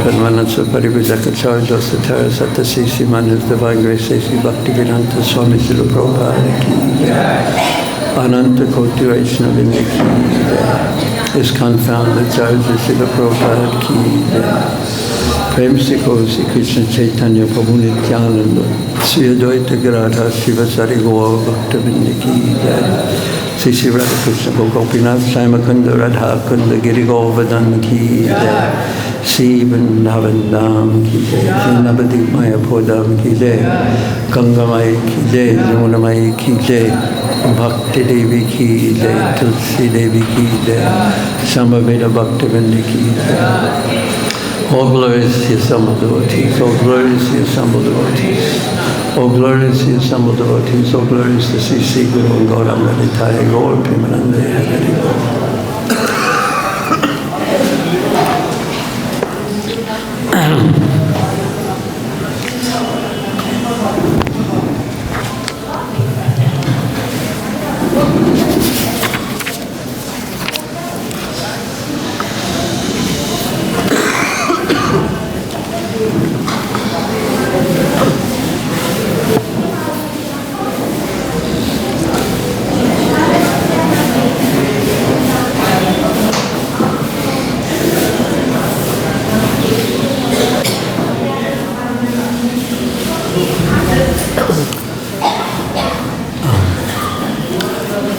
Padmanatsa Parivajakacarya Satara Satasisi Manas Divine Grace Sesi Bhaktivedanta Swami Srila Prabhupada Ki Jai. Ananta Koti Vaishnavini Ki Jai. ISKCON founder Srila Prabhupada Ki Jai. Prem Se Sri Krishna Chaitanya Prabhu Nityananda Sri Advaita Gadadhara Srivasari Gaura Bhaktivinoda Ki Jai. Sri Radha Krishna Gopinath Saimakunda Radha Kunda Giri Govardhan Ki Jai. Sri Vrindavan Dham Ki Jai. Sri Navadip Maya Podam Ki Jai. Ganga Maya Ki Jai. Yamuna Maya Ki Jai. Bhakti Devi Ki Jai. Tulsi Devi Ki Jai. Samaveda Bhaktivinoda Ki Jai. All glories to the assembled devotees. All glories to the assembled devotees. All glories to the assembled devotees. All glories to Sri Guru and Gauranga Nitaya Gaur Premanande Hari.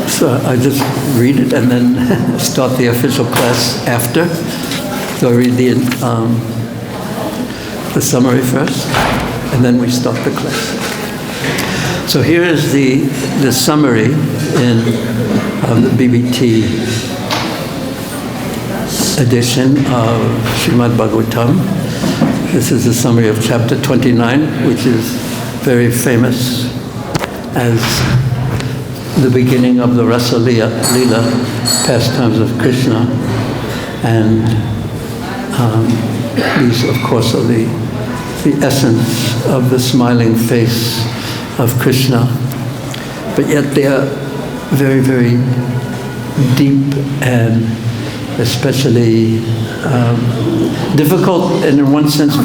So I just read it and then start the official class after. So I read the summary first, and then we start the class. So here is the summary in the BBT edition of Srimad Bhagavatam. This is the summary of chapter 29, which is very famous as the beginning of the Rāsa Lila, pastimes of Krishna. And these, of course, are the essence of the smiling face of Krishna. But yet they are very, very deep and especially difficult, and in one sense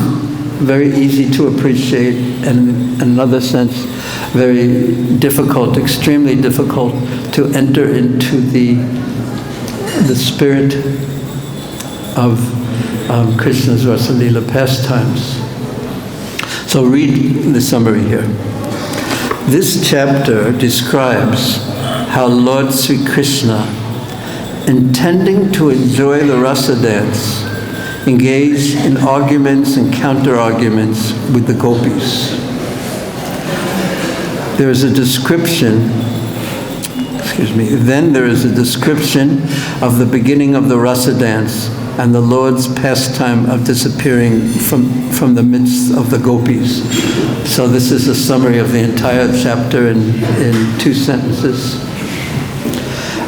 very easy to appreciate, and in another sense very difficult, extremely difficult to enter into the spirit of Krishna's Rāsa Lila pastimes. So read the summary here. This chapter describes how Lord Śrī Kṛṣṇa, intending to enjoy the Rasa dance, engaged in arguments and counter-arguments with the Gopīs. There is a description, then there is a description of the beginning of the Rasa dance and the Lord's pastime of disappearing from the midst of the Gopīs. So this is a summary of the entire chapter in 2 sentences.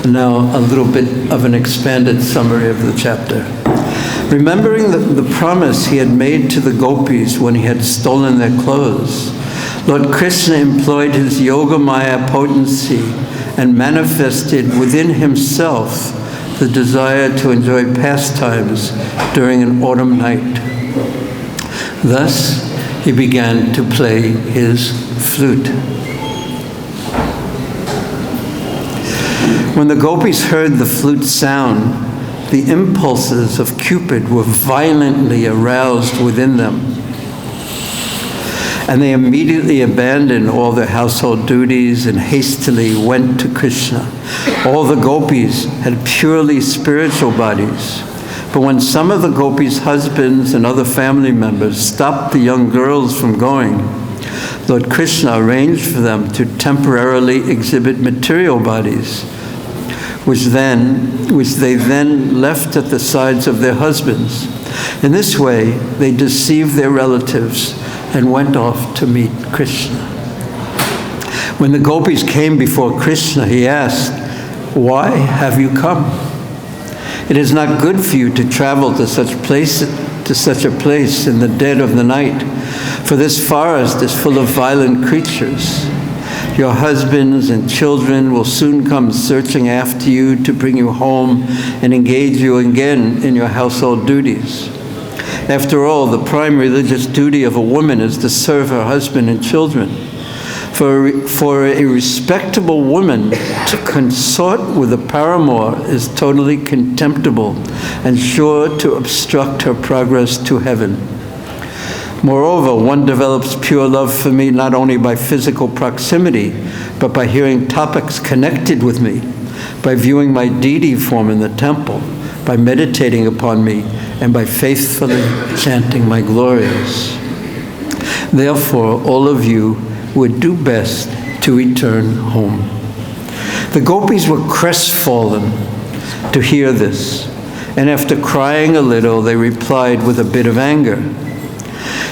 Now a little bit of an expanded summary of the chapter. Remembering the promise he had made to the Gopīs when he had stolen their clothes, Lord Krishna employed his Yoga-māyā potency and manifested within himself the desire to enjoy pastimes during an autumn night. Thus, he began to play his flute. When the Gopīs heard the flute sound, the impulses of Cupid were violently aroused within them, and they immediately abandoned all their household duties and hastily went to Krishna. All the Gopīs had purely spiritual bodies, but when some of the Gopīs' husbands and other family members stopped the young girls from going, Lord Krishna arranged for them to temporarily exhibit material bodies, which they then left at the sides of their husbands. In this way, they deceived their relatives and went off to meet Krishna. When the Gopīs came before Krishna, he asked, "Why have you come? It is not good for you to travel to such a place in the dead of the night, for this forest is full of violent creatures. Your husbands and children will soon come searching after you to bring you home and engage you again in your household duties. After all, the prime religious duty of a woman is to serve her husband and children. For a respectable woman to consort with a paramour is totally contemptible and sure to obstruct her progress to heaven. Moreover, one develops pure love for me not only by physical proximity, but by hearing topics connected with me, by viewing my deity form in the temple, by meditating upon me, and by faithfully chanting my glories. Therefore, all of you would do best to return home. The Gopis were crestfallen to hear this, and after crying a little, they replied with a bit of anger.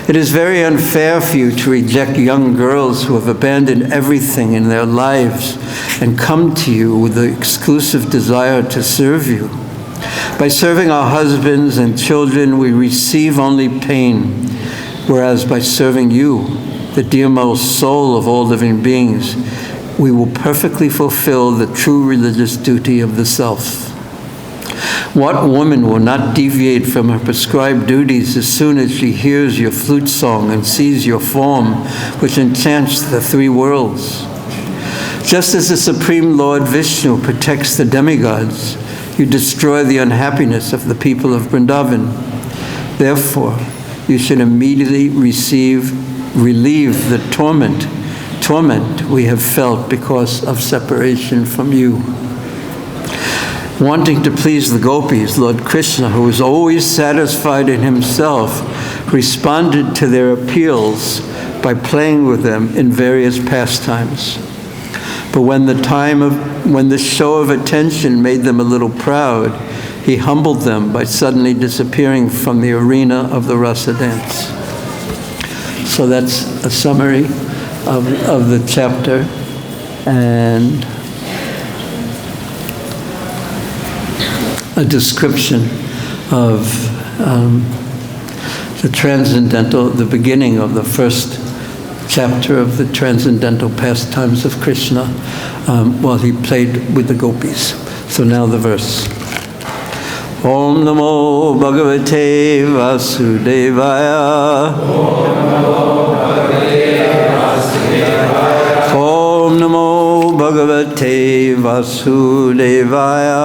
It is very unfair for you to reject young girls who have abandoned everything in their lives and come to you with the exclusive desire to serve you. By serving our husbands and children, we receive only pain, whereas by serving you, the dearmost soul of all living beings, we will perfectly fulfill the true religious duty of the self. What woman will not deviate from her prescribed duties as soon as she hears your flute song and sees your form, which enchants the three worlds? Just as the Supreme Lord Vishnu protects the demigods, you destroy the unhappiness of the people of Vrindavan. Therefore, you should immediately relieve the torment we have felt because of separation from you. Wanting to please the Gopis, Lord Krishna, who was always satisfied in himself, responded to their appeals by playing with them in various pastimes. But when the show of attention made them a little proud, he humbled them by suddenly disappearing from the arena of the Rāsa dance. So that's a summary of the chapter, and a description of the beginning of the first chapter of the transcendental pastimes of Krishna while he played with the Gopis. So now the verse. Om Namo Bhagavate Vasudevaya. Om Namo Bhagavate Vasudevaya.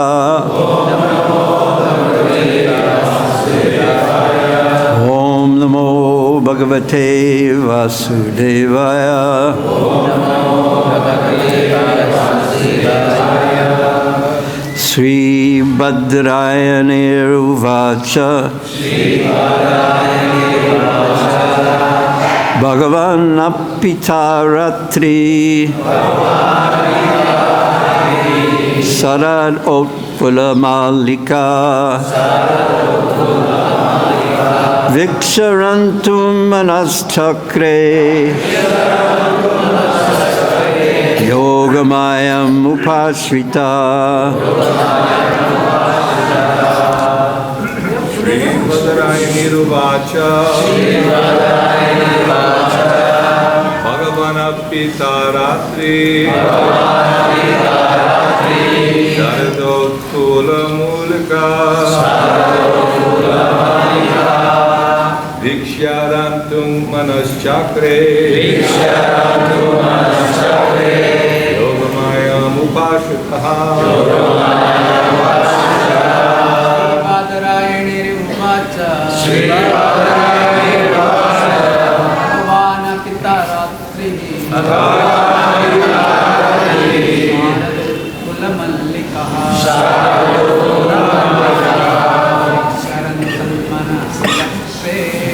Om Namo Bhagavate Vasudevaya. Sri Bhadrayane Uvacha. Bhagavan Apitaratri Sarad Otpula Malika Viksharantum Manaschakre Yoga-māyā upashrita. Sri Bhadrayane Uvacha Bhagavan Apitaratri Sharadotpula Mulika Viksharantum Manaschakre Yoga-māyā upashrita. Sri Bhadrayane Uvacha Bhagavan Apitaratri Sharadotpula Mulika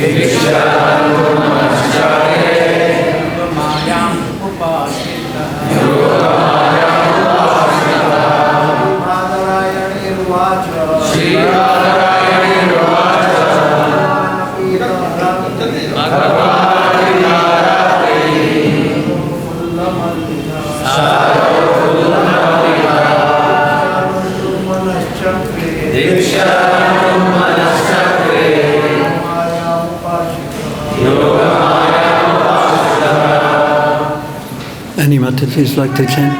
Viksharantum Manaschakre Yoga-māyā upashrita. Sri Bhadrayane Uvacha Any Matatis like to chant?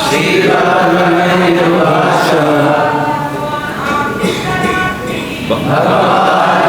Sri Bhadrayane Uvacha Bhagavan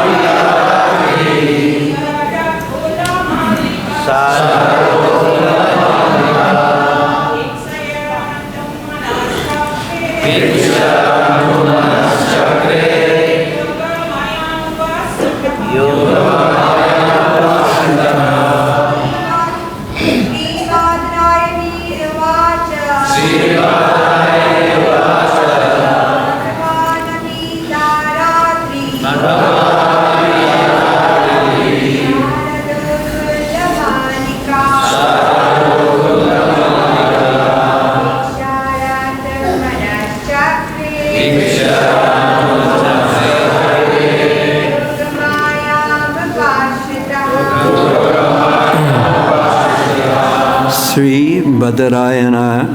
Sri Badarayana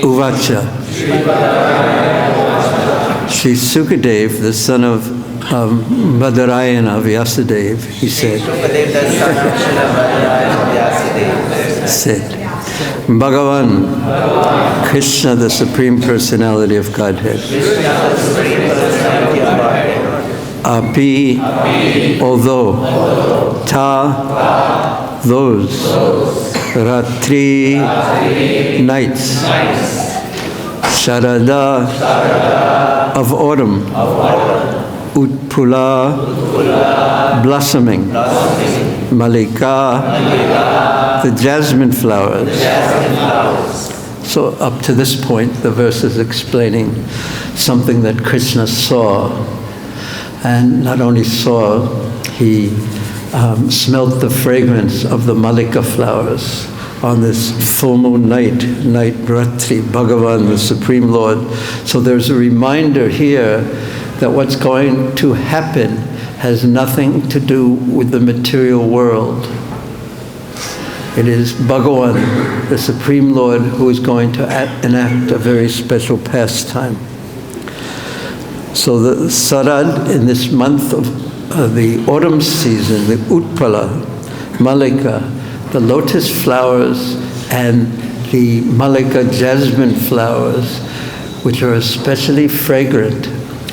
Uvacha. Sri Sukadev, the son of Badarayana of Vyasadeva, he said, Bhagavan, Krishna, the Supreme Personality of Godhead. Api, although, ta, those, Ratri, nights, Sharada, of autumn, Utpula, blossoming, Malika, the jasmine flowers. So up to this point, the verse is explaining something that Krishna saw. And not only saw, he smelt the fragrance of the Malika flowers on this full moon night Ratri, Bhagavan, the Supreme Lord. So there's a reminder here that what's going to happen has nothing to do with the material world. It is Bhagavan, the Supreme Lord, who is going to enact a very special pastime. So the Sarad, in this month of the autumn season, the Utpala, Malika, the lotus flowers and the Malika jasmine flowers, which are especially fragrant,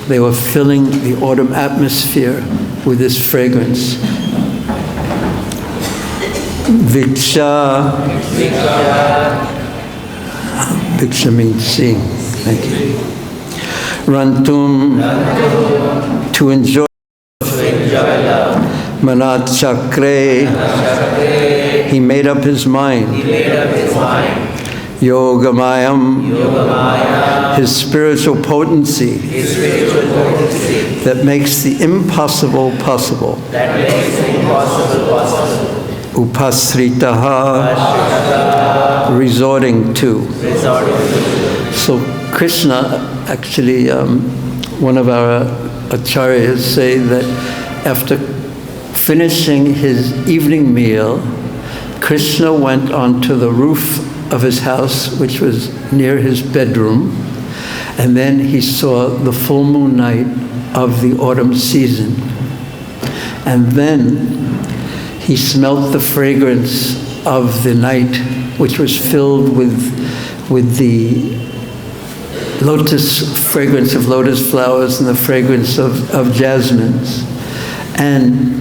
they were filling the autumn atmosphere with this fragrance. Viksha. Viksha means seeing. Thank you. Rantum, to enjoy. Manat Chakre, he made up his mind. Yoga-māyā, his spiritual potency, that makes the impossible possible. Upasritaha, resorting to. So Krishna, actually, one of our acharyas say that after finishing his evening meal, Krishna went onto the roof of his house, which was near his bedroom, and then he saw the full moon night of the autumn season. And then he smelt the fragrance of the night, which was filled with the lotus, fragrance of lotus flowers and the fragrance of jasmines. And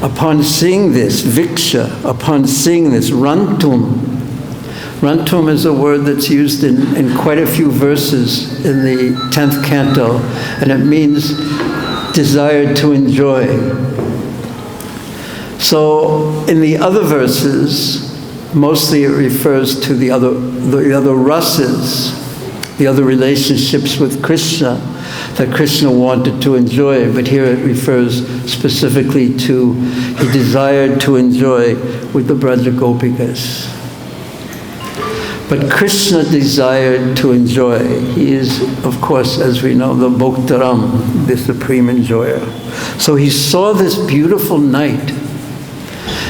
upon seeing this, Viksha, upon seeing this, Rantum. Rantum is a word that's used in quite a few verses in the 10th canto, and it means desired to enjoy. So in the other verses, mostly it refers to the other rasas, the other relationships with Krishna that Krishna wanted to enjoy, but here it refers specifically to he desired to enjoy with the Braja Gopikas. But Krishna desired to enjoy. He is, of course, as we know, the Bhoktaram, the supreme enjoyer. So he saw this beautiful night.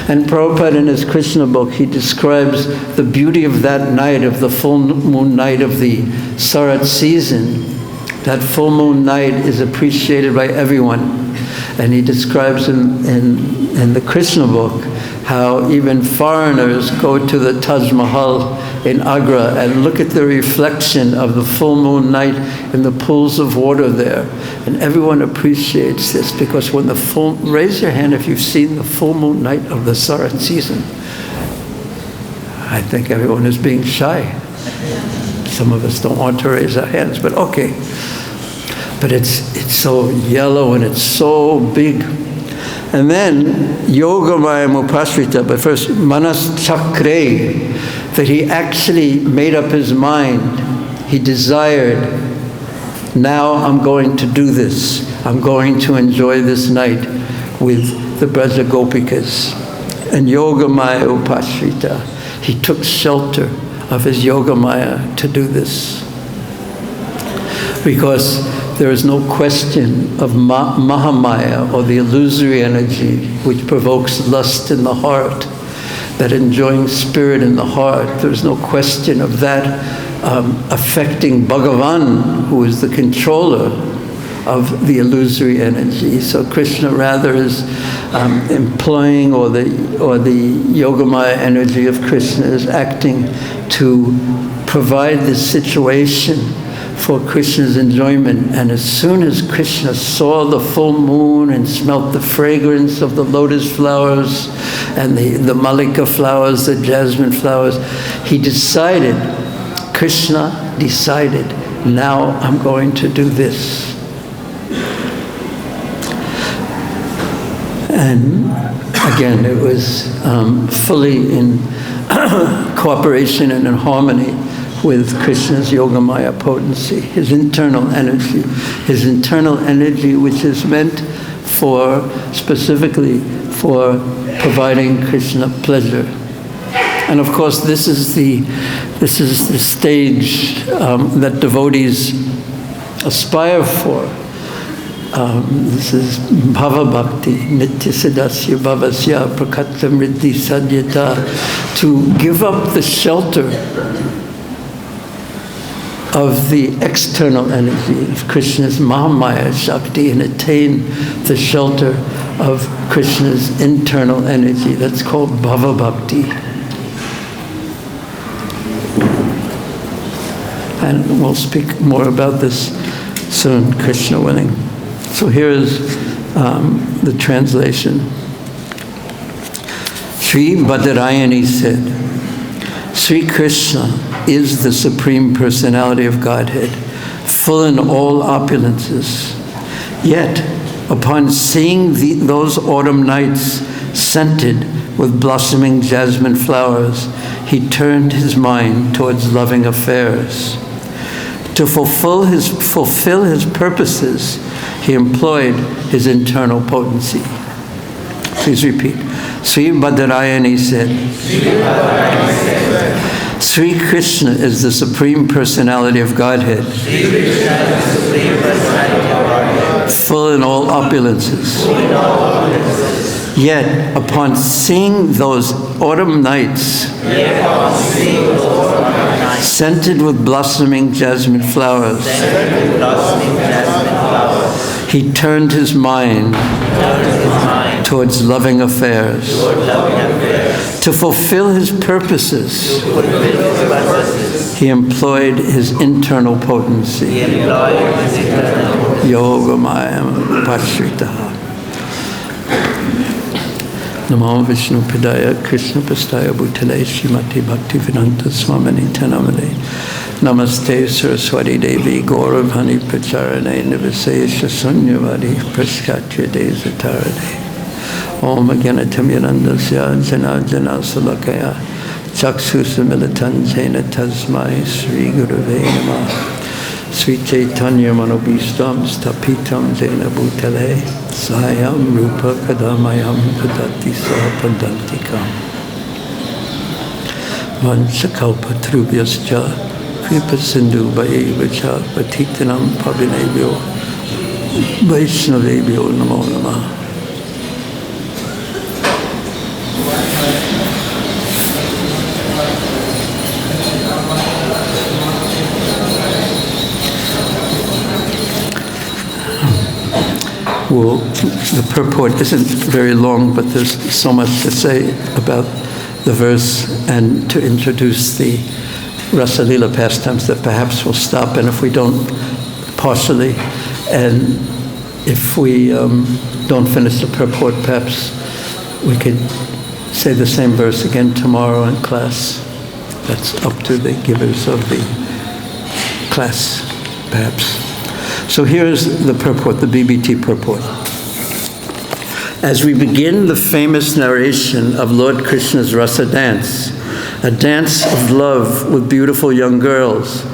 And Prabhupada, in his Krishna book, he describes the beauty of that night, of the full moon night of the Sarat season. That full moon night is appreciated by everyone. And he describes in the Krishna book how even foreigners go to the Taj Mahal in Agra and look at the reflection of the full moon night in the pools of water there. And everyone appreciates this because when raise your hand if you've seen the full moon night of the Sarat season. I think everyone is being shy. Some of us don't want to raise our hands, but okay. But it's so yellow and it's so big. And then Yoga-māyā mupasrita, but first manas chakre, that he actually made up his mind. He desired, now I'm going to do this. I'm going to enjoy this night with the Braja Gopikas. And Yoga-māyā upasrita, he took shelter of his Yoga-māyā to do this. Because there is no question of Mahamaya, or the illusory energy which provokes lust in the heart, that enjoying spirit in the heart. There's no question of that affecting Bhagavan, who is the controller of the illusory energy. So Krishna rather is employing, or the Yoga-māyā energy of Krishna is acting to provide this situation for Krishna's enjoyment. And as soon as Krishna saw the full moon and smelt the fragrance of the lotus flowers and the malika flowers, the jasmine flowers, he decided, Krishna decided, now I'm going to do this. And again, it was fully in cooperation and in harmony with Krishna's Yoga-māyā potency, his internal energy which is meant for, specifically for providing Krishna pleasure. And of course, this is the stage that devotees aspire for. This is bhava bhakti, nitya siddhasya bhavasya prakatam riddhi sadyata, to give up the shelter of the external energy of Krishna's Mahamaya Shakti and attain the shelter of Krishna's internal energy. That's called bhava bhakti. And we'll speak more about this soon, Krishna willing. So here is the translation. Sri Badarayani said, Śrī Kṛṣṇa is the Supreme Personality of Godhead, full in all opulences. Yet, upon seeing those autumn nights scented with blossoming jasmine flowers, he turned his mind towards loving affairs. To fulfill his purposes, he employed his internal potency. Please repeat. Sri Badarayani said, Śrī Kṛṣṇa is the Supreme Personality of Godhead, full in all opulences. Yet, upon seeing those autumn nights, scented with blossoming jasmine flowers, he turned his mind towards loving affairs. To fulfill his purposes, he employed his internal potency. Yoga-māyā pasrita. Namo Vishnu Padaya Krishna Pastaya Bhutale Srimati Bhaktivedanta Swamini Tanamale Namaste Saraswati Devi Gauravani Pracharane Nivasesha Sunyavadi Praskatya Desatarade Om Agyanatam Yanandasya Jana Jana Salakaya Chaksusa Militan Jena Tasmai Sri Gurave Namah Sri Chaitanya Manobhistam Stapitam Jena Bhutale Sayam Rupa Kadamayam Padati Sahapadantikam Vanchakalpa Trubhyascha Kripa Sindhu Bhayevacha Patitanam Pavinebhyo Vaishnavebhyo Namo Namah. Well, the purport isn't very long, but there's so much to say about the verse and to introduce the Rāsa Lila pastimes that perhaps we'll stop, and if we don't, partially, and if we don't finish the purport, perhaps we could say the same verse again tomorrow in class. That's up to the givers of the class, perhaps. So here's the purport, the BBT purport. As we begin the famous narration of Lord Krishna's Rāsa dance, a dance of love with beautiful young girls,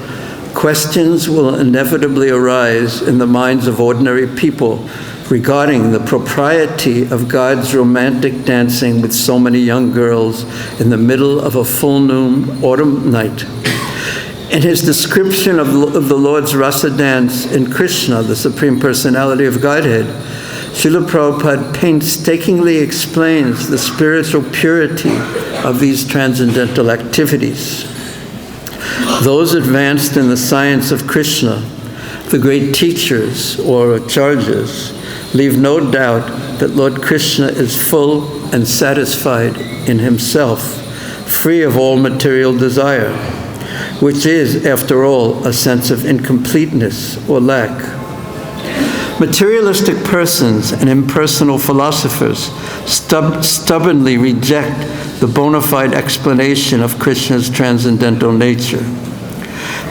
questions will inevitably arise in the minds of ordinary people regarding the propriety of God's romantic dancing with so many young girls in the middle of a full moon autumn night. In his description of the Lord's Rāsa dance in Krishna, the Supreme Personality of Godhead, Srila Prabhupada painstakingly explains the spiritual purity of these transcendental activities. Those advanced in the science of Krishna, the great teachers or acharyas, leave no doubt that Lord Krishna is full and satisfied in himself, free of all material desire, which is, after all, a sense of incompleteness or lack. Materialistic persons and impersonal philosophers stubbornly reject the bona fide explanation of Krishna's transcendental nature.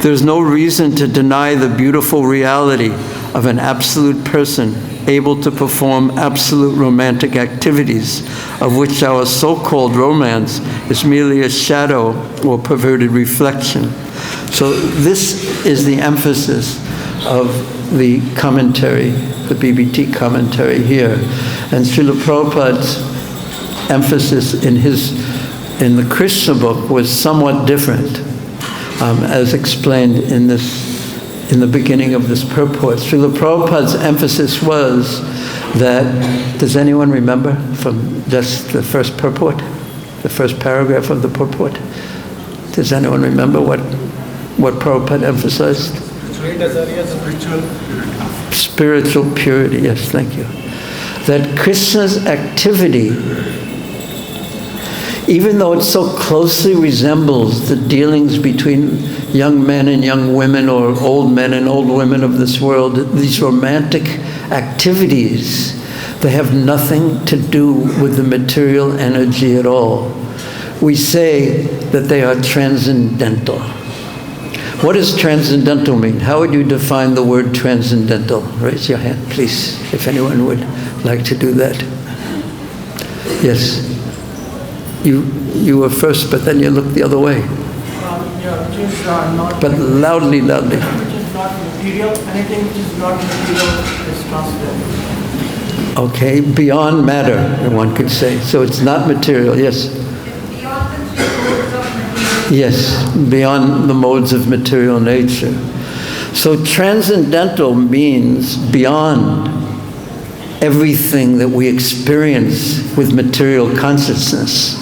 There's no reason to deny the beautiful reality of an absolute person able to perform absolute romantic activities, of which our so-called romance is merely a shadow or perverted reflection. So this is the emphasis of the commentary, the BBT commentary here. And Srila Prabhupada's emphasis in the Krishna book was somewhat different, as explained in the beginning of this purport. Srila Prabhupada's emphasis was that, does anyone remember from just the first purport, the first paragraph of the purport? Does anyone remember what Prabhupada emphasized? Spiritual purity, yes, thank you. That Krishna's activity, even though it so closely resembles the dealings between young men and young women, or old men and old women of this world, these romantic activities, they have nothing to do with the material energy at all. We say that they are transcendental. What does transcendental mean? How would you define the word transcendental? Raise your hand, please, if anyone would like to do that. Yes. You were first, but then you looked the other way. Which is not... But loudly. Which is not material. Anything which is not material is transcendental. Okay, beyond matter, one could say. So it's not material, yes? Yes, beyond the modes of material nature. So transcendental means beyond everything that we experience with material consciousness.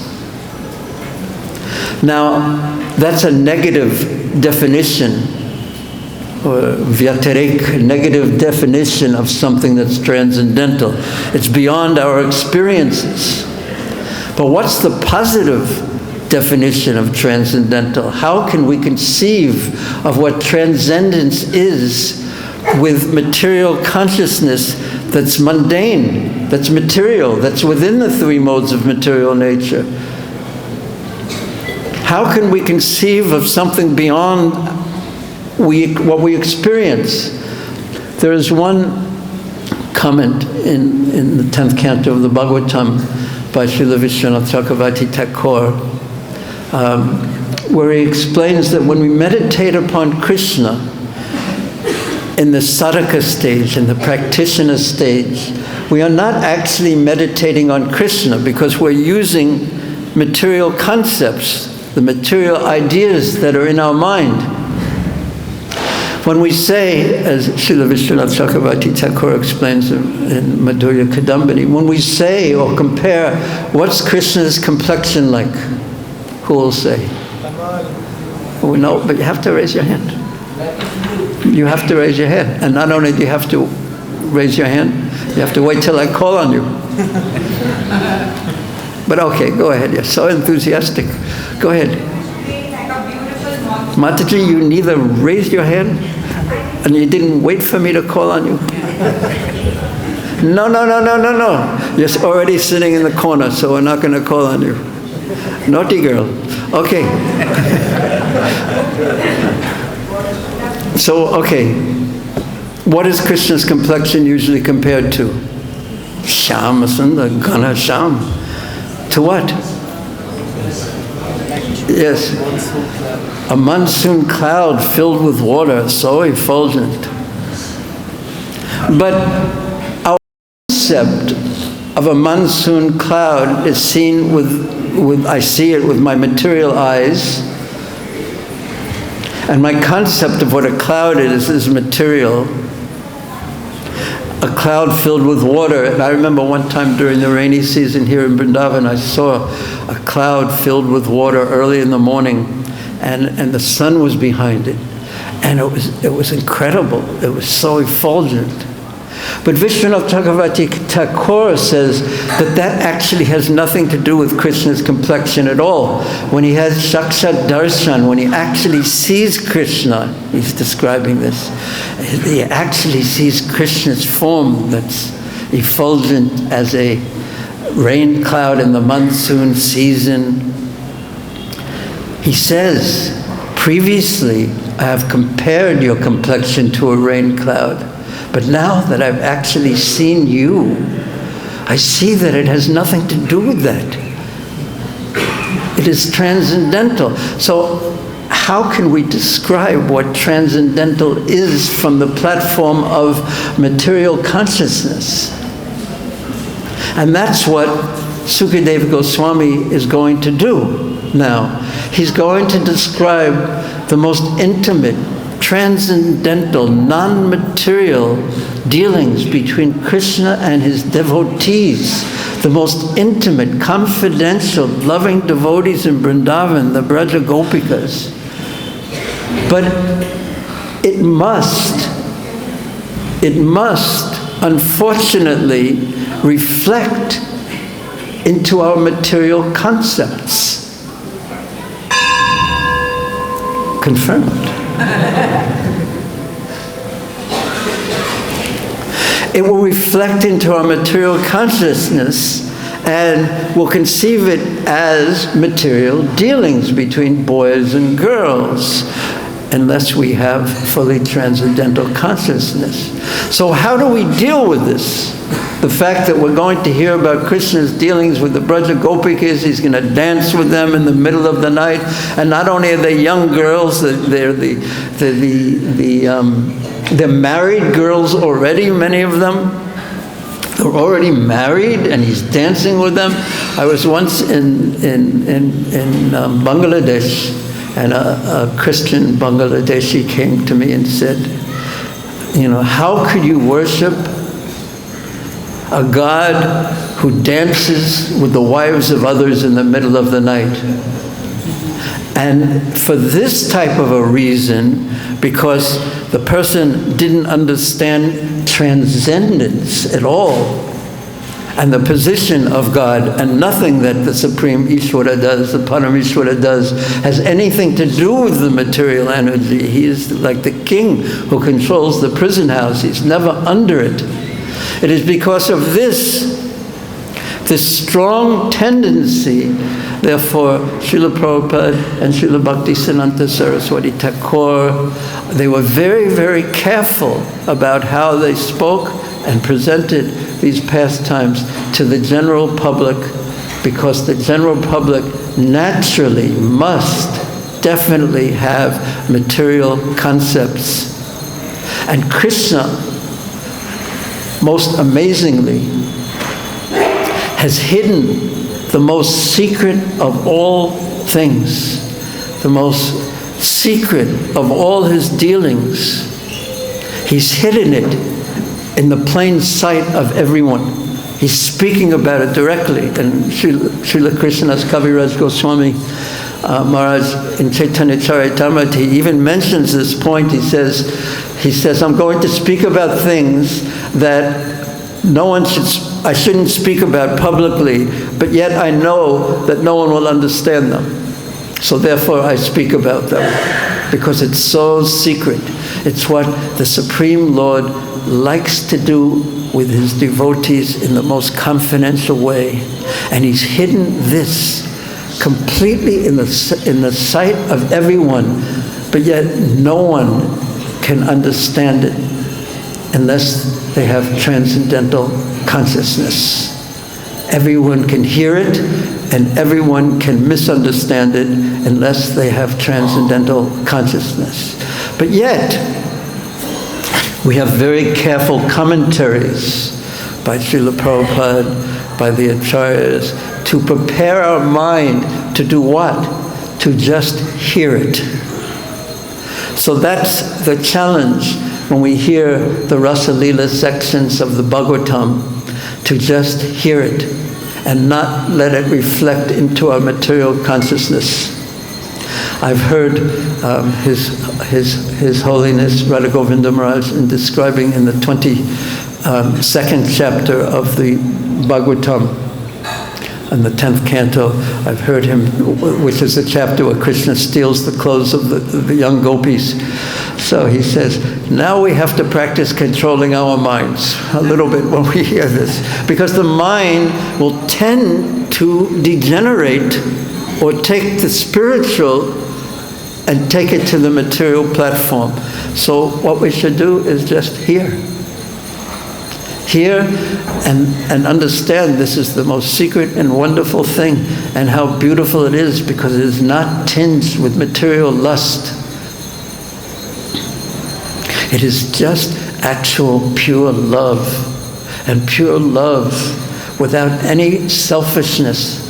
Now, that's a negative definition, or vyatirek, negative definition of something that's transcendental. It's beyond our experiences. But what's the positive definition of transcendental? How can we conceive of what transcendence is with material consciousness that's mundane, that's material, that's within the three modes of material nature? How can we conceive of something beyond what we experience? There is one comment in the 10th canto of the Bhagavatam by Srila Vishwanath Chakravarti Thakur, where he explains that when we meditate upon Krishna in the sadhaka stage, in the practitioner stage, we are not actually meditating on Krishna because we're using material concepts, the material ideas that are in our mind. When we say, as Srila Vishwanath Chakravarti Thakur explains in Madhurya Kadambini, when we say or compare, what's Krishna's complexion like? Who will say? Oh, no, but you have to raise your hand. You have to raise your hand. And not only do you have to raise your hand, you have to wait till I call on you. But okay, go ahead. You're so enthusiastic. Go ahead. Mataji, you neither raised your hand and you didn't wait for me to call on you. No. You're already sitting in the corner, so we're not going to call on you. Naughty girl. Okay. So, okay. What is Krishna's complexion usually compared to? Shyam Sundar, Ghana Shyam. To what? Yes. A monsoon cloud filled with water, so effulgent. But our concept of a monsoon cloud is seen I see it with my material eyes, and my concept of what a cloud is material. A cloud filled with water. And I remember one time during the rainy season here in Vrindavan, I saw a cloud filled with water early in the morning, and the sun was behind it. And it was incredible. It was so effulgent. But Vishwanath Chakravarti Thakur says that actually has nothing to do with Krishna's complexion at all. When he has Shakshat Darshan, when he actually sees Krishna, he's describing this, he actually sees Krishna's form that's effulgent as a rain cloud in the monsoon season. He says, previously I have compared your complexion to a rain cloud. But now that I've actually seen you, I see that it has nothing to do with that. It is transcendental. So how can we describe what transcendental is from the platform of material consciousness? And that's what Sukadeva Goswami is going to do now. He's going to describe the most intimate, transcendental, non-material dealings between Krishna and his devotees, the most intimate, confidential, loving devotees in Vrindavan, the Braja Gopikas. But it must, unfortunately, reflect into our material concepts. Confirmed. It will reflect into our material consciousness, and we'll conceive it as material dealings between boys and girls, unless we have fully transcendental consciousness. So how do we deal with this? The fact that we're going to hear about Krishna's dealings with the Braja Gopikas, he's going to dance with them in the middle of the night, and not only are they young girls, they're married girls already, many of them. They're already married, and he's dancing with them. I was once in Bangladesh, and a Christian Bangladeshi came to me and said, you know, how could you worship a God who dances with the wives of others in the middle of the night? And for this type of a reason, because the person didn't understand transcendence at all, and the position of God, and nothing that the Supreme Ishvara does, the Paramishvara does, has anything to do with the material energy. He is like the king who controls the prison house. He's never under it. It is because of this strong tendency, therefore, Srila Prabhupada and Srila Bhaktisiddhanta Saraswati Thakur, they were very, very careful about how they spoke and presented these pastimes to the general public, because the general public naturally must definitely have material concepts. And Krishna, most amazingly, has hidden the most secret of all things, the most secret of all his dealings. He's hidden it in the plain sight of everyone. He's speaking about it directly. And Srila Krishnadas Kaviraj Goswami Maharaj in Chaitanya Charitamrita, he even mentions this point. He says, I'm going to speak about things that I shouldn't speak about publicly, but yet I know that no one will understand them. So therefore I speak about them, because it's so secret. It's what the Supreme Lord likes to do with his devotees in the most confidential way. And he's hidden this completely in the sight of everyone, but yet no one can understand it unless they have transcendental consciousness. Everyone can hear it, and everyone can misunderstand it unless they have transcendental consciousness. But yet, we have very careful commentaries by Srila Prabhupada, by the Acharyas, to prepare our mind to do what? To just hear it. So that's the challenge when we hear the Rasa Lila sections of the Bhagavatam, to just hear it and not let it reflect into our material consciousness. I've heard His Holiness Radha Govinda Maharaj in describing in the 22nd chapter of the Bhagavatam, in the 10th canto, I've heard him, which is the chapter where Krishna steals the clothes of the young Gopīs. So he says, now we have to practice controlling our minds a little bit when we hear this, because the mind will tend to degenerate or take the spiritual and take it to the material platform. So what we should do is just hear. Hear and understand this is the most secret and wonderful thing, and how beautiful it is, because it is not tinged with material lust. It is just actual pure love, and pure love without any selfishness.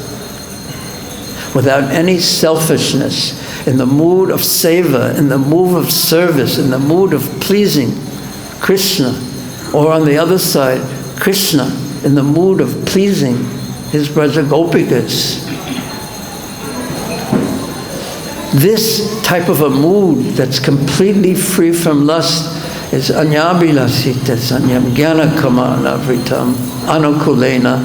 Without any selfishness, in the mood of seva, in the mood of service, in the mood of pleasing Krishna. Or on the other side, Krishna in the mood of pleasing his Braja Gopikas. This type of a mood that's completely free from lust is anyabhilasita sanyam jnana kamana vritam anukulena.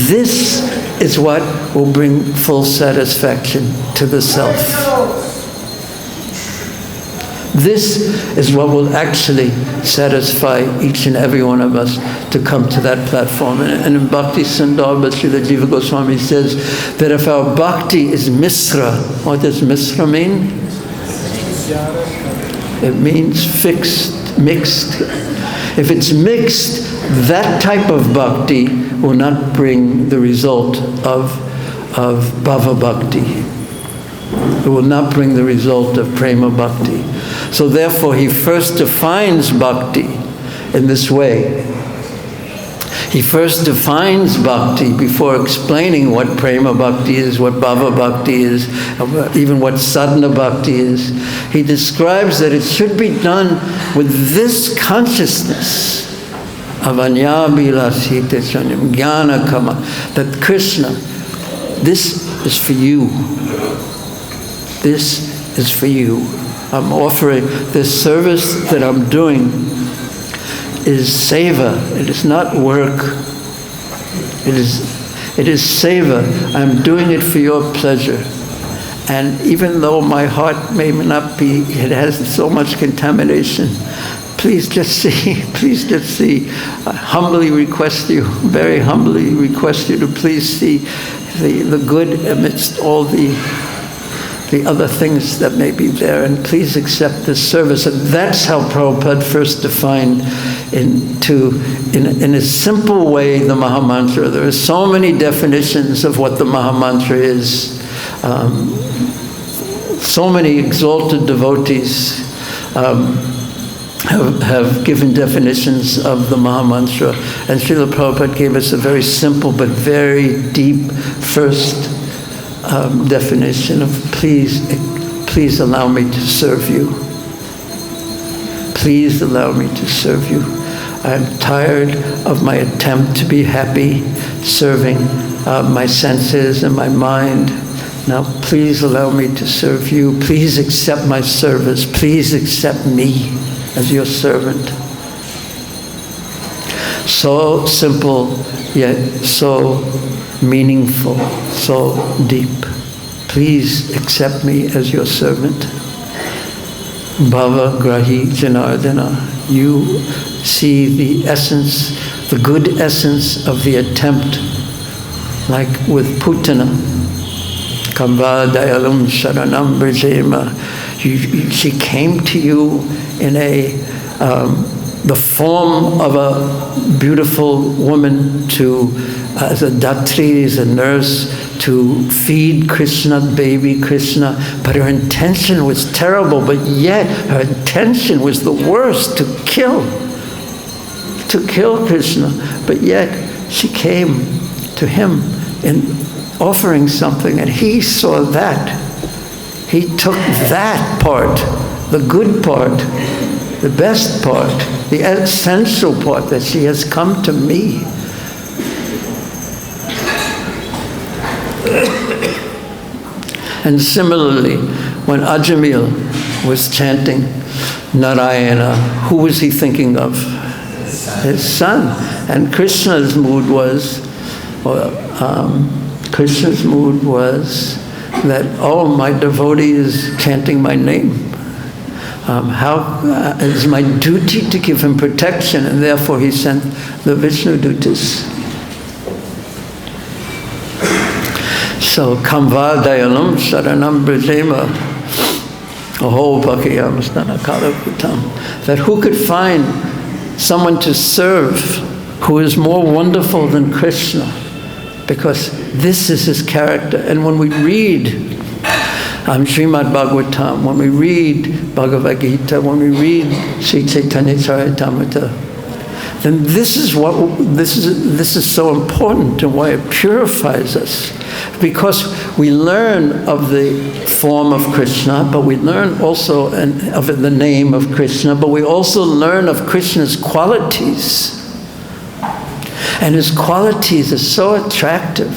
This is what will bring full satisfaction to the self. This is what will actually satisfy each and every one of us to come to that platform. And in Bhakti Sandarbha, Srila Jiva Goswami says that if our bhakti is misra, what does misra mean? It means fixed, mixed. If it's mixed, that type of bhakti will not bring the result of bhava bhakti. It will not bring the result of prema bhakti. So therefore, he first defines bhakti in this way. He first defines bhakti before explaining what prema bhakti is, what bhava bhakti is, even what sadhana bhakti is. He describes that it should be done with this consciousness of anyabhilasita sanyam jnana kama, that Krishna, this is for you. This is for you. I'm offering this service that I'm doing is seva. It is not work. It is seva. I'm doing it for your pleasure. And even though my heart may not be, it has so much contamination, please just see, I humbly request you, very humbly request you to please see the good amidst all the other things that may be there, and please accept this service. And that's how Prabhupada first defined in a simple way the Mahamantra. There are so many definitions of what the Mahamantra is. So many exalted devotees have given definitions of the Mahamantra. And Srila Prabhupada gave us a very simple but very deep first definition of please allow me to serve you. Please allow me to serve you. I'm tired of my attempt to be happy serving my senses and my mind. Now please allow me to serve you. Please accept my service. Please accept me as your servant. So simple, yet so meaningful, so deep. Please accept me as your servant. Bhava Grahi Janardana. You see the essence the good essence of the attempt, like with Putana. Kamva dayalum sharanam brijema. She came to you in the form of a beautiful woman as a datri, as a nurse, to feed Krishna, baby Krishna. But her intention was terrible, but yet her intention was the worst, to kill Krishna. But yet she came to him in offering something, and he saw that. He took that part, the good part, the best part, the essential part, that she has come to me. And similarly, when Ajamil was chanting Narayana, who was he thinking of? His son. And Krishna's mood was, that, oh, my devotee is chanting my name. It is my duty to give him protection, and therefore he sent the Vishnu Dutas. So, Kamva Dayalam Saranam Brijema, Aho Bhakiyam Stanakala Putam, that who could find someone to serve who is more wonderful than Krishna, because this is his character. And when we read Srimad Bhagavatam, when we read Bhagavad-Gita, when we read Sri Chaitanya Charitamrita, then this is so important, and why it purifies us. Because we learn of the form of Krishna, but we learn also of the name of Krishna, but we also learn of Krishna's qualities. And his qualities are so attractive.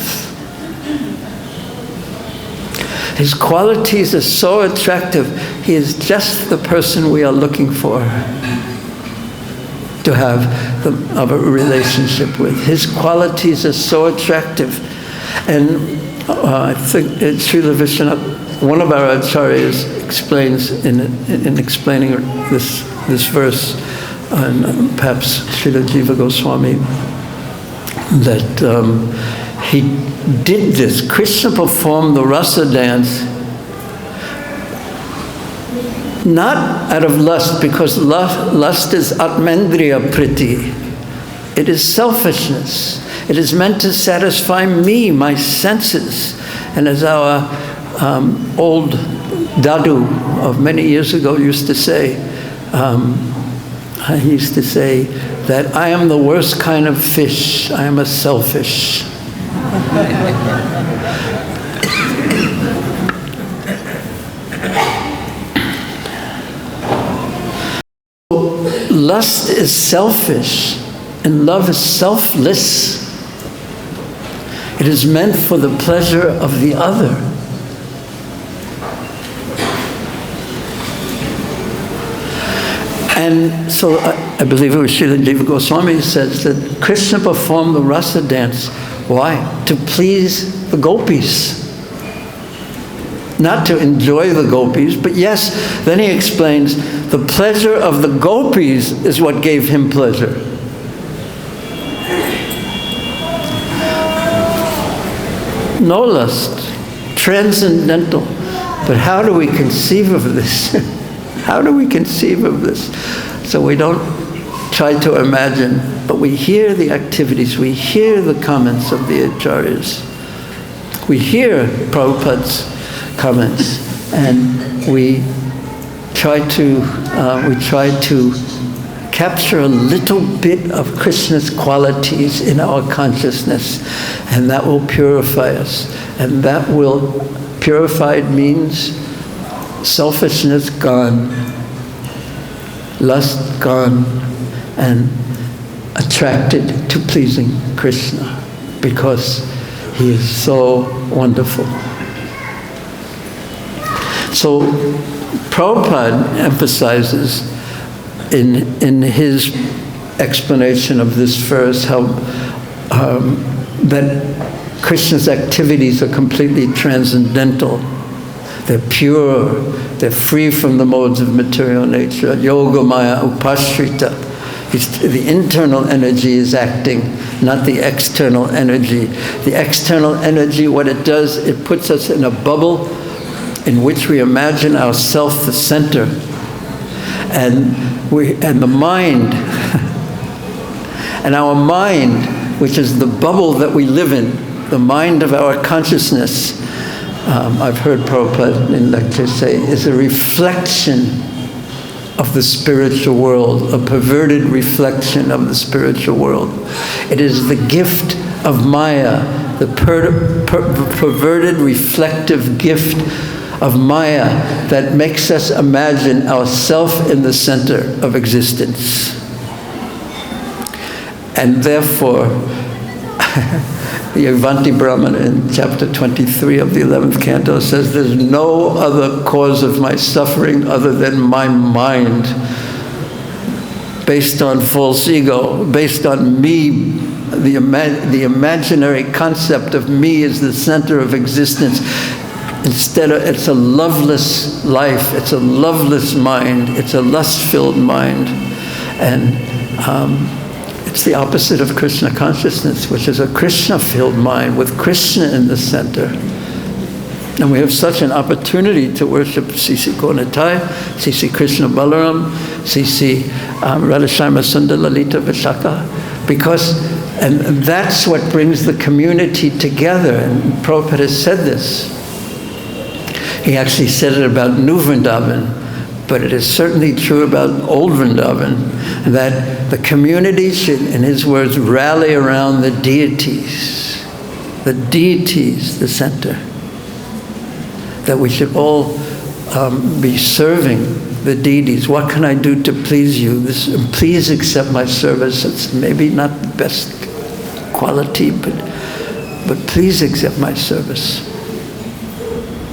His qualities are so attractive. He is just the person we are looking for to have a relationship with. His qualities are so attractive. And I think Srila Vishwanath, one of our acharyas, explains in explaining this verse, and perhaps Srila Jiva Goswami, that he did this. Krishna performed the Rasa dance not out of lust, because lust is atmendriya priti. It is selfishness. It is meant to satisfy me, my senses. And as our old Dadu of many years ago used to say, he used to say that I am the worst kind of fish. I am a selfish. Lust is selfish, and love is selfless. It is meant for the pleasure of the other. And so I believe it was Srila Jiva Goswami who says that Krishna performed the Rasa dance. Why? To please the Gopīs. Not to enjoy the Gopīs, but yes, then he explains the pleasure of the Gopīs is what gave him pleasure. No lust, transcendental. But how do we conceive of this? How do we conceive of this? So we don't try to imagine, but we hear the activities, we hear the comments of the acharyas. We hear Prabhupada's comments, and we try to capture a little bit of Krishna's qualities in our consciousness, and that will purify us. And that will, purified means selfishness gone, lust gone, and attracted to pleasing Krishna, because he is so wonderful. So Prabhupada emphasizes in his explanation of this verse how that Krishna's activities are completely transcendental. They're pure, they're free from the modes of material nature. Yoga-māyā upashrita. The internal energy is acting, not the external energy. The external energy, what it does, it puts us in a bubble in which we imagine ourselves the center. And the mind, and our mind, which is the bubble that we live in, the mind of our consciousness, I've heard Prabhupada in lectures say, is a reflection of the spiritual world, a perverted reflection of the spiritual world. It is the gift of Maya, the perverted reflective gift of Maya that makes us imagine ourselves in the center of existence. And therefore, the Avanti Brahmana in chapter 23 of the 11th canto says, there's no other cause of my suffering other than my mind, based on false ego, based on me, the imaginary concept of me as the center of existence. Instead of, it's a loveless life, it's a loveless mind, it's a lust-filled mind. And it's the opposite of Krishna consciousness, which is a Krishna-filled mind with Krishna in the center. And we have such an opportunity to worship C.C. Gauratai, C.C. Krishna Balaram, C.C. Radhashyama Sundar Lalita Vishaka, because, and that's what brings the community together. And Prabhupada has said this. He actually said it about New Vrindavan, but it is certainly true about Old Vrindavan, that the community should, in his words, rally around the deities, the center. That we should all be serving the deities. What can I do to please you? Please accept my service. It's maybe not the best quality, but please accept my service.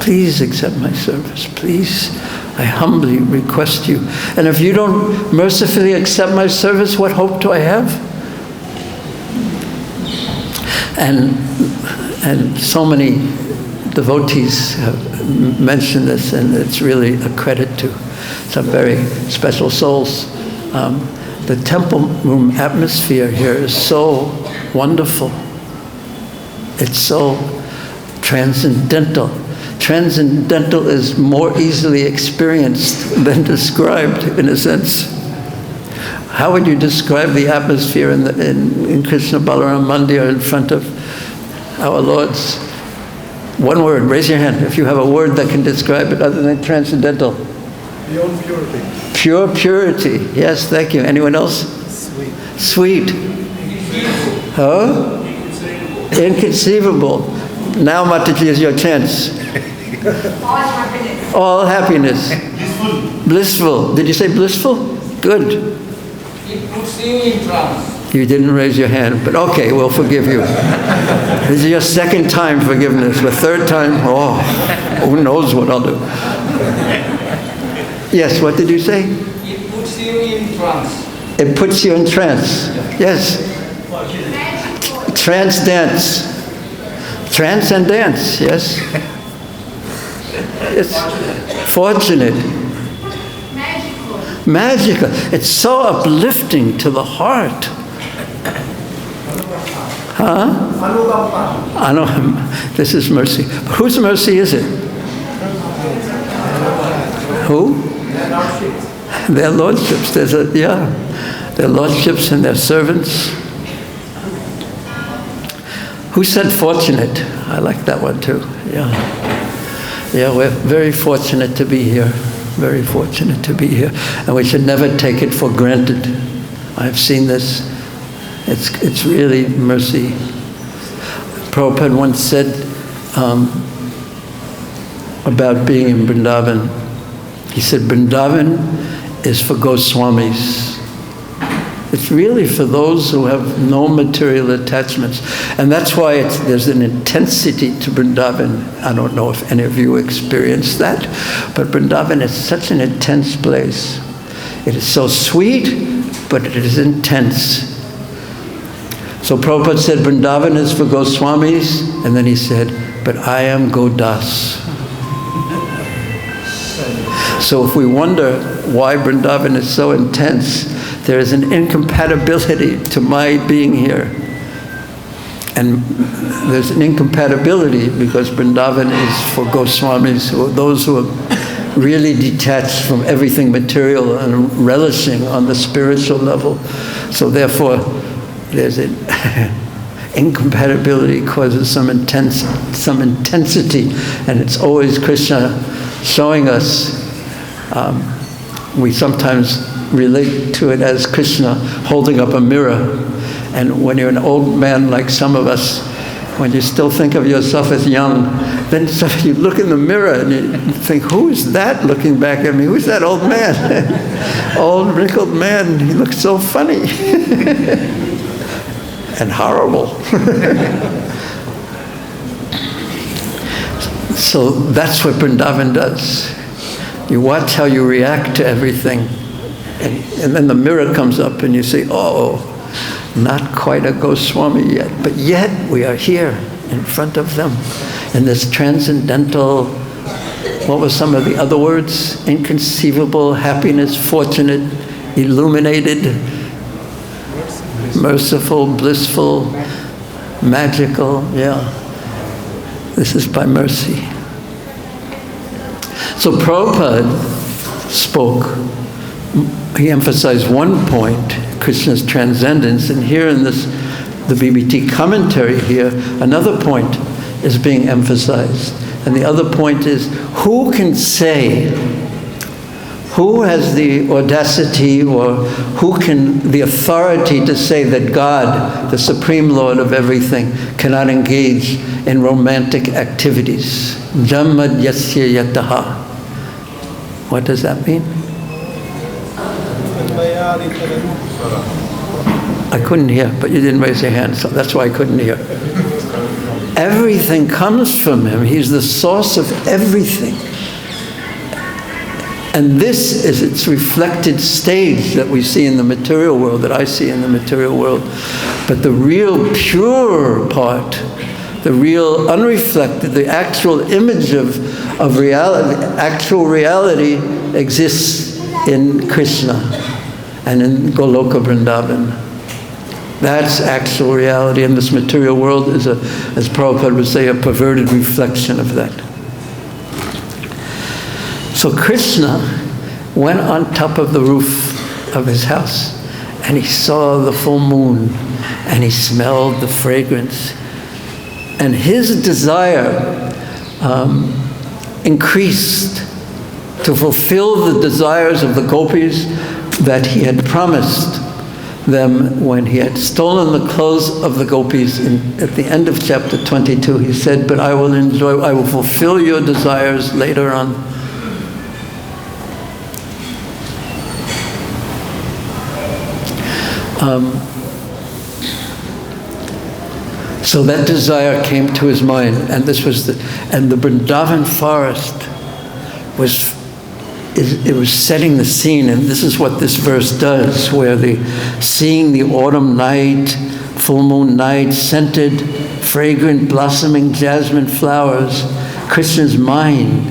Please accept my service. Please, I humbly request you. And if you don't mercifully accept my service, what hope do I have? And so many devotees have mentioned this, and it's really a credit to some very special souls. The temple room atmosphere here is so wonderful. It's so transcendental. Transcendental is more easily experienced than described, in a sense. How would you describe the atmosphere in Krishna Balaram Mandir in front of our Lord's? One word, raise your hand if you have a word that can describe it other than transcendental. Beyond purity. Pure purity. Yes, thank you. Anyone else? Sweet. Sweet. Huh? Inconceivable. Now, Mataji, is your chance. All happiness. All happiness. Blissful. Did you say blissful? Good. It puts you in trance. You didn't raise your hand, but okay, we'll forgive you. This is your second time forgiveness. The third time, oh, who knows what I'll do. Yes, what did you say? It puts you in trance. It puts you in trance. Yes. Trance dance. Trance and dance, yes. It's fortunate. Magical. It's so uplifting to the heart. Huh? I know. This is mercy. But whose mercy is it? Who? Their lordships. Their lordships and their servants. Who said fortunate? I like that one too. Yeah. Yeah, we're very fortunate to be here. Very fortunate to be here. And we should never take it for granted. I've seen this. It's really mercy. Prabhupada once said about being in Vrindavan, he said, Vrindavan is for Goswamis. It's really for those who have no material attachments. And that's why there's an intensity to Vrindavan. I don't know if any of you experienced that, but Vrindavan is such an intense place. It is so sweet, but it is intense. So Prabhupada said, Vrindavan is for Goswamis, and then he said, but I am Godas. So if we wonder why Vrindavan is so intense, there is an incompatibility to my being here. And there's an incompatibility because Vrindavan is for Goswamis, those who are really detached from everything material and relishing on the spiritual level. So therefore, there's an incompatibility causes some intensity, and it's always Krishna showing us. We sometimes relate to it as Krishna holding up a mirror. And when you're an old man like some of us, when you still think of yourself as young, then you look in the mirror and you think, who is that looking back at me? Who's that old man? Old wrinkled man, he looks so funny. And horrible. So that's what Vrindavan does. You watch how you react to everything. And then the mirror comes up and you say, oh, not quite a Goswami yet. But yet we are here in front of them in this transcendental, what were some of the other words? Inconceivable, happiness, fortunate, illuminated, merciful, blissful, magical, yeah. This is by mercy. So Prabhupada spoke, he emphasized one point, Krishna's transcendence, and here in this, the BBT commentary here, another point is being emphasized. And the other point is, who can say, who has the audacity or who can, the authority to say that God, the Supreme Lord of everything, cannot engage in romantic activities? Jammad yasya yataha. What does that mean? I couldn't hear, but you didn't raise your hand, so that's why I couldn't hear. Everything comes from him. He's the source of everything. And this is its reflected stage that we see in the material world, that I see in the material world. But the real pure part, the real unreflected, the actual image of reality, actual reality exists in Krishna and in Goloka Vrindavan. That's actual reality, and this material world is, as Prabhupada would say, a perverted reflection of that. So Krishna went on top of the roof of his house, and he saw the full moon, and he smelled the fragrance. And his desire increased to fulfill the desires of the Gopīs that he had promised them when he had stolen the clothes of the Gopīs. At the end of chapter 22, he said, but I will fulfill your desires later on. So that desire came to his mind, and this was the Vrindavan forest was setting the scene, and this is what this verse does, where seeing the autumn night, full moon night, scented, fragrant, blossoming jasmine flowers, Krishna's mind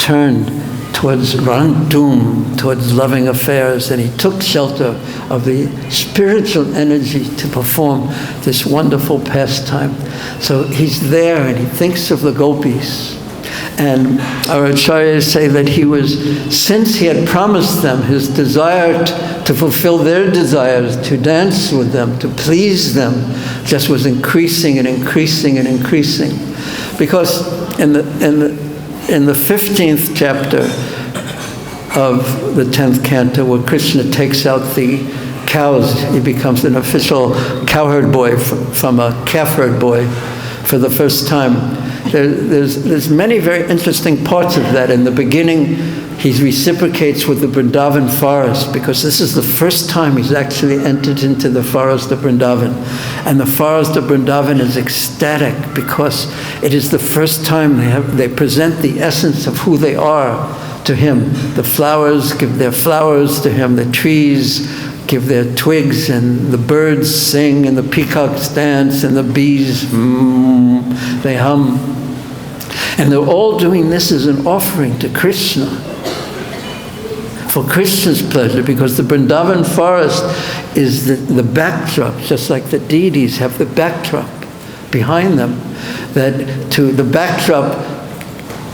turned towards Rantum, towards loving affairs, and he took shelter of the spiritual energy to perform this wonderful pastime. So he's there and he thinks of the Gopīs. And our acharyas say that since he had promised them, his desire to fulfill their desires, to dance with them, to please them, just was increasing and increasing and increasing. Because in the 15th chapter of the 10th canto, where Krishna takes out the cows, he becomes an official cowherd boy from a calf herd boy for the first time. There's many very interesting parts of that. In the beginning, he reciprocates with the Vrindavan forest, because this is the first time he's actually entered into the forest of Vrindavan. And the forest of Vrindavan is ecstatic because it is the first time they present the essence of who they are to him. The flowers give their flowers to him, the trees give their twigs, and the birds sing, and the peacocks dance, and the bees, they hum. And they're all doing this as an offering to Krishna for Krishna's pleasure, because the Vrindavan forest is the backdrop, just like the deities have the backdrop behind them. That to the backdrop,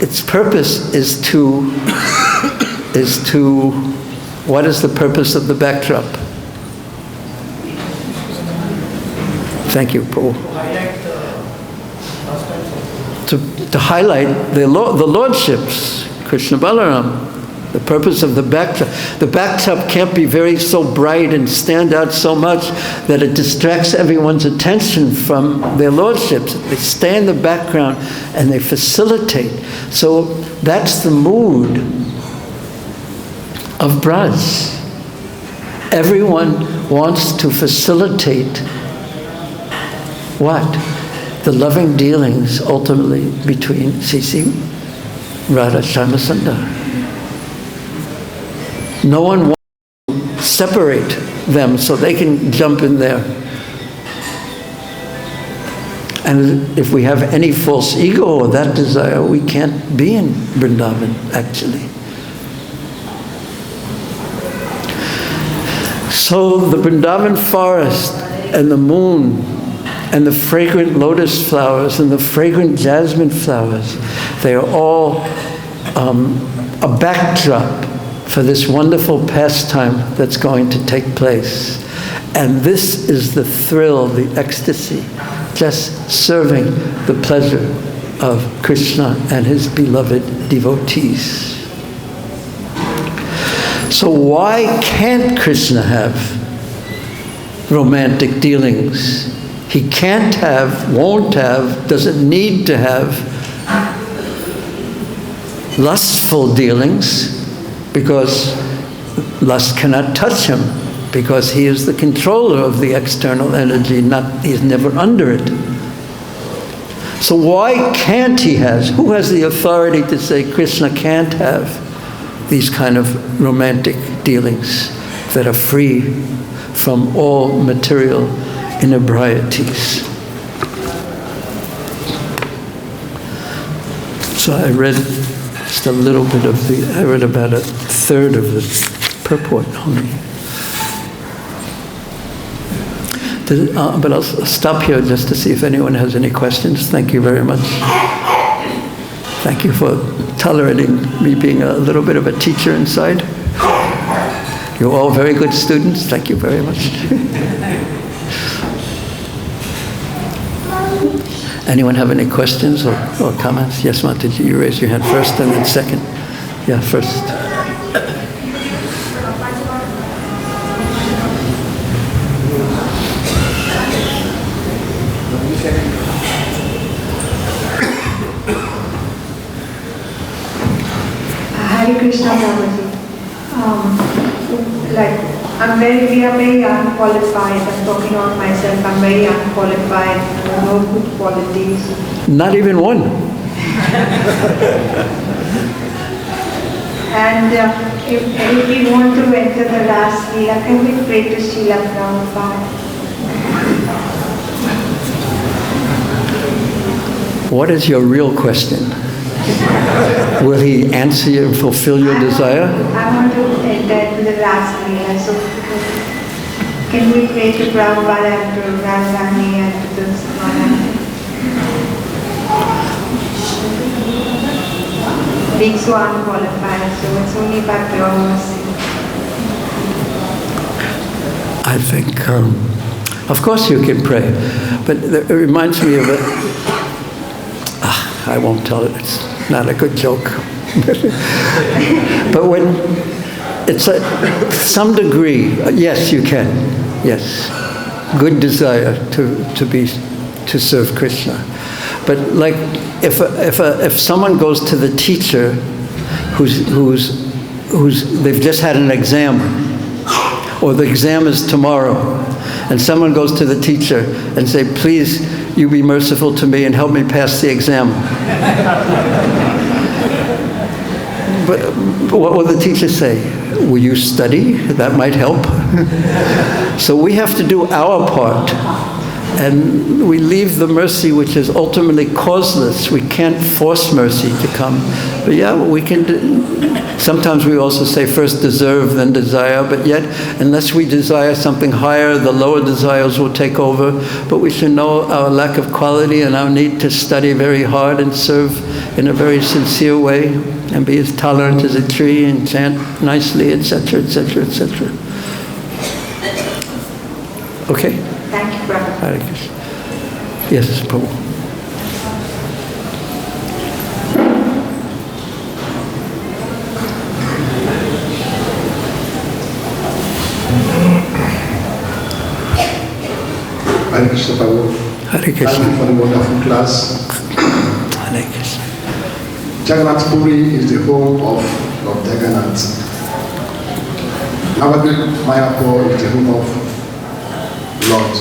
its purpose is to, what is the purpose of the backdrop? Thank you, Paul. To highlight the lordships, Krishna Balaram. The purpose of the backdrop. The backdrop can't be so bright and stand out so much that it distracts everyone's attention from their lordships. They stay in the background and they facilitate. So that's the mood of Braj. Everyone wants to facilitate what? The loving dealings ultimately between Sisi, Radha, Shyamasundar. No one wants to separate them so they can jump in there. And if we have any false ego or that desire, we can't be in Vrindavan, actually. So the Vrindavan forest and the moon and the fragrant lotus flowers and the fragrant jasmine flowers, they are all a backdrop for this wonderful pastime that's going to take place. And this is the thrill, the ecstasy, just serving the pleasure of Krishna and his beloved devotees. So why can't Krishna have romantic dealings? He can't have, won't have, doesn't need to have lustful dealings, because lust cannot touch him, because he is the controller of the external energy, he's never under it. So why can't he have? Who has the authority to say Krishna can't have these kind of romantic dealings that are free from all material inebrieties? So I read just a little bit of I read about a third of the purport only. But I'll stop here just to see if anyone has any questions. Thank you very much. Thank you for tolerating me being a little bit of a teacher inside. You're all very good students. Thank you very much. Anyone have any questions or comments? Yes, Mataji, you raise your hand first and then second. Yeah, first. Hare Krishna, Prabhuji. We are very unqualified. I'm talking on myself. I'm very unqualified. No good qualities. Not even one. And if we want to enter the Rāsa Leela, can we pray to Srila Prabhupada? What is your real question? Will he answer you and fulfill your desire? I want to enter into the Rāsa Leela. So can we pray to Prabhupada and to Radharani and to the Samana? Being so unqualified, so it's only by pure mercy. I think, of course you can pray, but it reminds me of it. I won't tell it, it's not a good joke. But when it's some degree, yes, you can, yes. Good desire to serve Krishna. But like, if someone goes to the teacher they've just had an exam, or the exam is tomorrow, and someone goes to the teacher and say, please, you be merciful to me and help me pass the exam. But what will the teacher say? Will you study? That might help. So we have to do our part. And we leave the mercy which is ultimately causeless. We can't force mercy to come. But yeah, we can Sometimes we also say first deserve, then desire, but yet unless we desire something higher, the lower desires will take over. But we should know our lack of quality and our need to study very hard and serve in a very sincere way and be as tolerant as a tree and chant nicely, etc., etc., etc. Okay? Thank you, Prabhupada. Hare Krishna. Yes, Prabhu. Hare Krishna, Prabhu. Hare Thank Krishna. you for the wonderful class. Hare Krishna. Jagannath Puri is the home of Jagannath. Mayapur is the home of Lord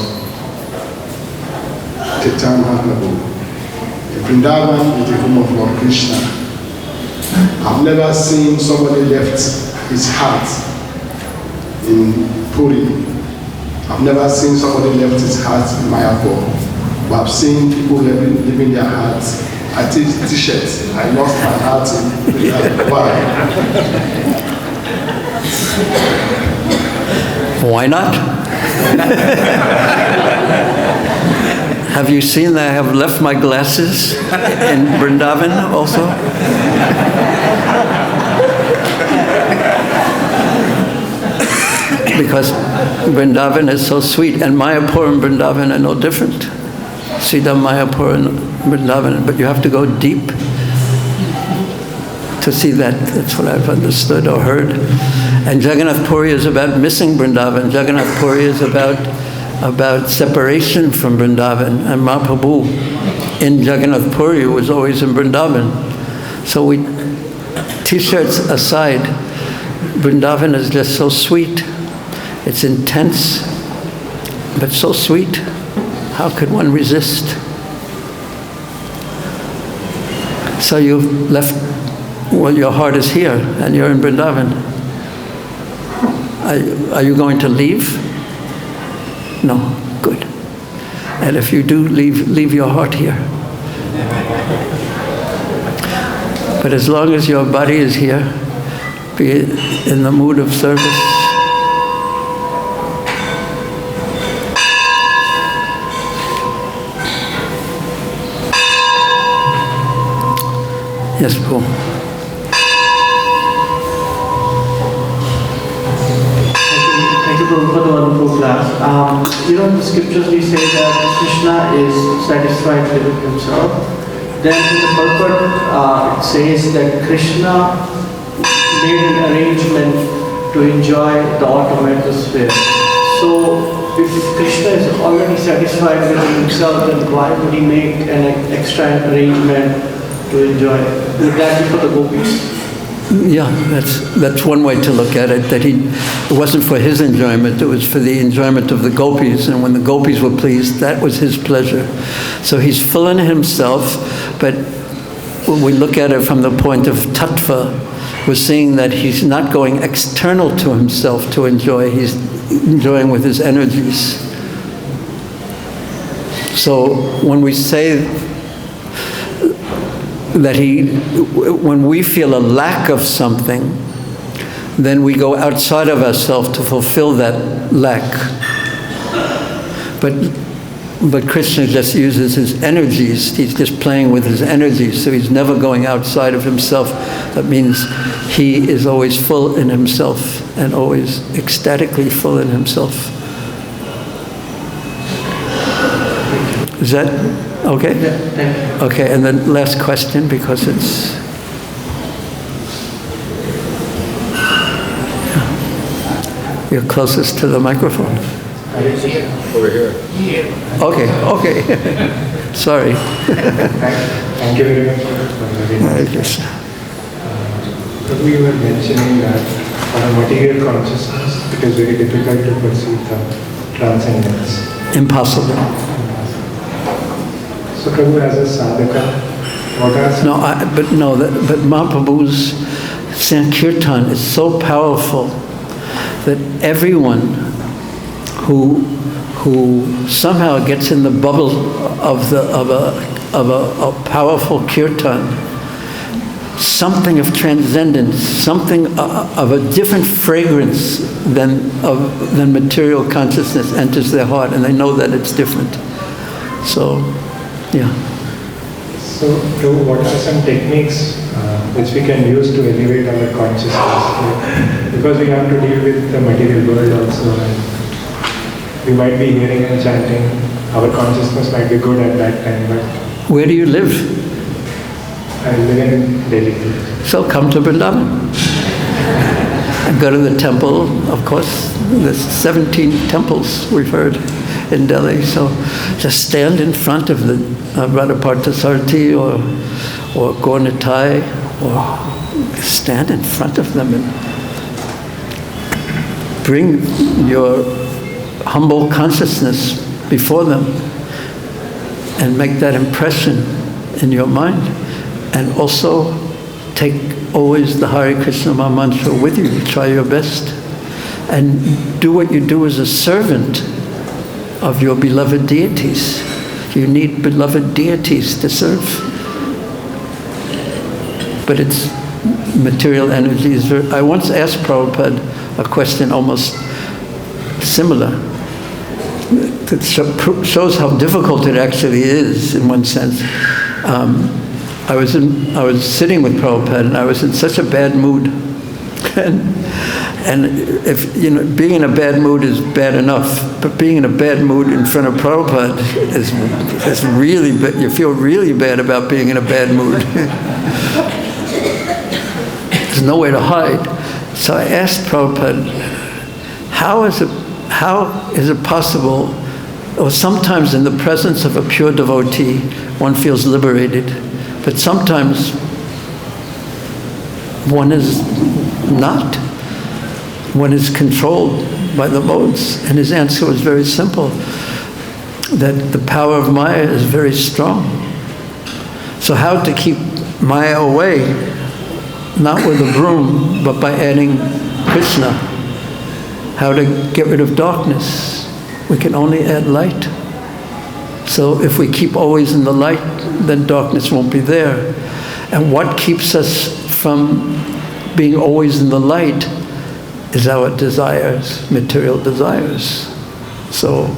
Chaitanya Mahaprabhu. Vrindavan is the home of Lord Krishna. I've never seen somebody left his heart in Puri. I've never seen somebody left his heart in Mayapur. But I've seen people leaving their hearts. I take t-shirts. I lost my heart in why? Why not? Have you seen that I have left my glasses in Vrindavan also? Because Vrindavan is so sweet, and Mayapur and Vrindavan are no different. Sridhar, Mayapur and Vrindavan, but you have to go deep to see that. That's what I've understood or heard. And Jagannath Puri is about missing Vrindavan. Jagannath Puri is about separation from Vrindavan. And Mahaprabhu in Jagannath Puri was always in Vrindavan. So we, t-shirts aside, Vrindavan is just so sweet. It's intense, but so sweet. How could one resist? So you've left, well, your heart is here, and you're in Vrindavan. Are you going to leave? No, good. And if you do, leave your heart here. But as long as your body is here, be in the mood of service. Yes, Paul. Thank you, Prabhu, for the wonderful class. In the scriptures we say that Krishna is satisfied with himself. Then in the purport it says that Krishna made an arrangement to enjoy the autumn atmosphere. So if Krishna is already satisfied with himself, then why would he make an extra arrangement to enjoy? Would that be for the Gopīs? Yeah, that's one way to look at it, that it wasn't for his enjoyment, it was for the enjoyment of the Gopīs, and when the Gopīs were pleased, that was his pleasure. So he's full in himself, but when we look at it from the point of tattva, we're seeing that he's not going external to himself to enjoy, he's enjoying with his energies. So when we say that when we feel a lack of something, then we go outside of ourselves to fulfill that lack. But Krishna just uses his energies. He's just playing with his energies, so he's never going outside of himself. That means he is always full in himself and always ecstatically full in himself. Is that okay? Yeah, thank you. Okay, and then last question, because it's... You're closest to the microphone. Over here. Okay. Sorry. Thank you very much for very Hare nice. Krishna. We were mentioning that for a material consciousness, it is very difficult to perceive the transcendence. Impossible. So, Prabhu, as a sadhaka, what are some... But Mahaprabhu's Sankirtan is so powerful that everyone who somehow gets in the bubble of a powerful kirtan something of transcendence, something of a different fragrance than material consciousness enters their heart, and they know that it's different. So, yeah. So, what are some techniques which we can use to elevate our consciousness? Because we have to deal with the material world also, and we might be hearing and chanting. Our consciousness might be good at that time, but... Where do you live? I live in Delhi. So come to Vrindavan. And go to the temple, of course. There's 17 temples, we've heard, in Delhi. So just stand in front of the Radhapartasarthi or Gornitai, or stand in front of them and bring your humble consciousness before them and make that impression in your mind. And also take always the Hare Krishna mantra with you. Try your best. And do what you do as a servant of your beloved deities. You need beloved deities to serve. But it's material energies. I once asked Prabhupada a question almost similar. That shows how difficult it actually is in one sense. I was sitting with Prabhupada, and I was in such a bad mood. and if being in a bad mood is bad enough, but being in a bad mood in front of Prabhupada is really bad. You feel really bad about being in a bad mood. There's nowhere to hide. So I asked Prabhupada, how is it possible? Or sometimes in the presence of a pure devotee, one feels liberated. But sometimes one is not. One is controlled by the modes. And his answer was very simple, that the power of Maya is very strong. So how to keep Maya away? Not with a broom, but by adding Krishna. How to get rid of darkness? We can only add light. So if we keep always in the light, then darkness won't be there. And what keeps us from being always in the light is our desires, material desires. So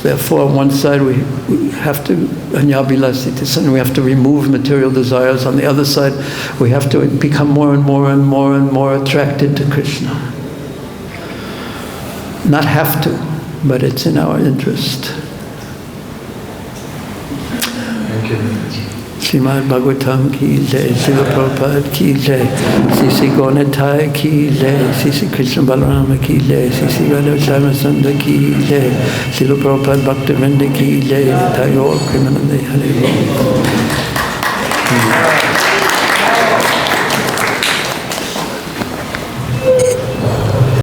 therefore, on one side we have to, we have to remove material desires. On the other side, we have to become more and more and more and more attracted to Krishna. Not have to, but it's in our interest. Srimad Bhagavatam ki jai, Srila Prabhupada ki jai, Sri Gornitai ki jai, Sri Krishna Balarama ki jai, Sri Radha Sunda ki jai, Srila Prabhupada Bhakti-vrinda ki jai, Thayor Krimanande Hare Rama.